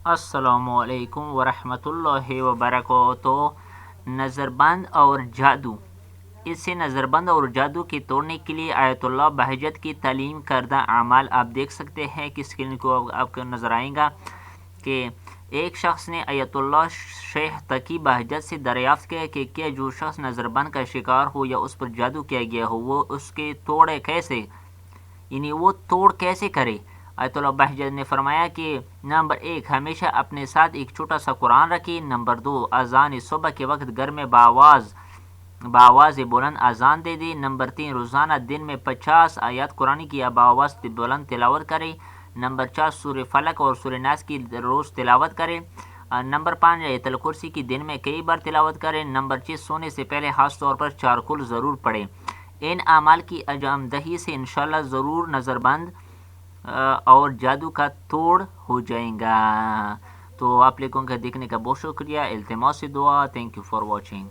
السلام علیکم ورحمۃ اللہ وبرکاتہ۔ نظر بند اور جادو، اس سے نظر بند اور جادو کے توڑنے کے لیے آیت اللہ بہجت کی تعلیم کردہ اعمال آپ دیکھ سکتے ہیں کہ اسکرین کو آپ کو نظر آئیں گا کہ ایک شخص نے آیت اللہ شیخ تقی بہجت سے دریافت کیا کہ کیا جو شخص نظر بند کا شکار ہو یا اس پر جادو کیا گیا ہو وہ اس کے توڑے کیسے، یعنی وہ توڑ کیسے کرے۔ آیت اللہ بہجت نے فرمایا کہ نمبر 1 ہمیشہ اپنے ساتھ ایک چھوٹا سا قرآن رکھیں، نمبر 2 اذان صبح کے وقت گھر میں بآواز بلند اذان دے دیں، نمبر 3 روزانہ دن میں 50 آیات قرآن کی بآواز بلند تلاوت کریں، نمبر 4 سورہ فلق اور سورہ ناس کی روز تلاوت کریں، نمبر 5 آیت الکرسی کی دن میں کئی بار تلاوت کریں، نمبر 6 سونے سے پہلے خاص طور پر چارکل ضرور پڑھیں۔ ان اعمال کی انجام دہی سے انشاءاللہ ضرور نظر بند اور جادو کا توڑ ہو جائیں گا۔ تو آپ لوگوں کا دیکھنے کا بہت شکریہ، التماس دعا، تھینک یو فار واچنگ۔